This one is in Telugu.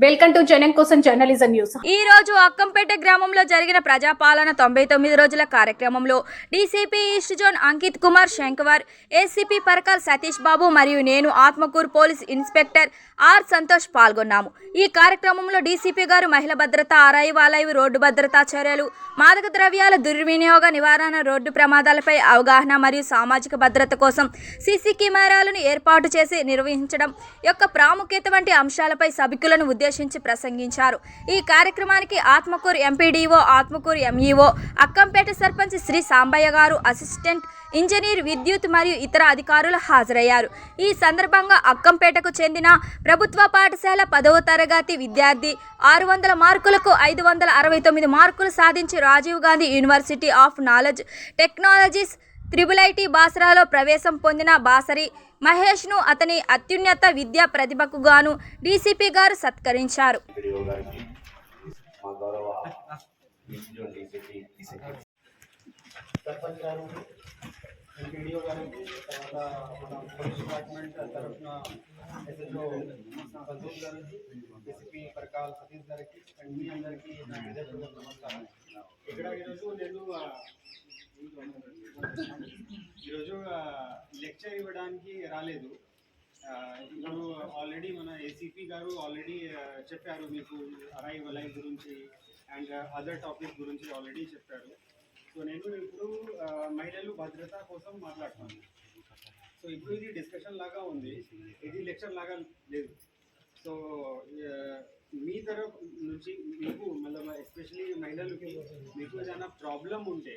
వెల్కమ్ టు జనం కోసం జర్నలిజం న్యూస్. ఈ రోజు అక్కంపేట గ్రామంలో జరిగిన ప్రజాపాలన 99 రోజుల కార్యక్రమంలో DCP east zone Ankit Kumar Shankwar, ACP Parakal Satish Babu మరియు నేను Atmakur police inspector R Santosh పాల్గొన్నాము. ఈ కార్యక్రమంలో డీసీపీ గారు మహిళా భద్రత, అరైవ్ రోడ్డు భద్రతా చర్యలు, మాదక ద్రవ్యాల దుర్వినియోగ నివారణ, రోడ్డు ప్రమాదాలపై అవగాహన మరియు సామాజిక భద్రత కోసం సీసీ కెమెరాలను ఏర్పాటు చేసి నిర్వహించడం యొక్క ప్రాముఖ్యత వంటి అంశాలపై సభికులను ఉద్దేశించి ప్రసంగించారు. ఈ కార్యక్రమానికి ఆత్మకూరు ఎంపీడీఓ, ఆత్మకూరు ఎంఈఓ, అక్కంపేట సర్పంచ్ శ్రీ సాంబయ్య గారు, అసిస్టెంట్ ఇంజనీర్ విద్యుత్ మరియు ఇతర అధికారులు హాజరయ్యారు. ఈ సందర్భంగా అక్కంపేటకు చెందిన ప్రభుత్వ పాఠశాల 10వ తరగతి విద్యార్థి 600 మార్కులకు 569 మార్కులు సాధించి Rajiv Gandhi university of knowledge technologies IIIT బాసరాలో ప్రవేశం పొందిన బాసరి మహేష్ను అతని అత్యున్నత విద్యా ప్రతిభకు గాను డీసీపీ గారు సత్కరించారు. పరకాల్ సతీష్ గారికి మీ అందరికీ నమస్కారం. ఇక్కడ ఈరోజు లెక్చర్ ఇవ్వడానికి రాలేదు. ఇప్పుడు ఆల్రెడీ మన ఏసీపీ గారు ఆల్రెడీ చెప్పారు మీకు అరైవ్ గురించి అండ్ అదర్ టాపిక్ గురించి ఆల్రెడీ చెప్పారు. సో నేను ఇప్పుడు మహిళలు భద్రత కోసం మాట్లాడుతాను. సో ఇప్పుడు ఇది డిస్కషన్ లాగా ఉంది, ఇది లెక్చర్ లాగా లేదు. సో మీ తరఫు నుంచి మీకు మళ్ళీ ఎస్పెషలీ మహిళలకి మీకు ఏదైనా ప్రాబ్లం ఉంటే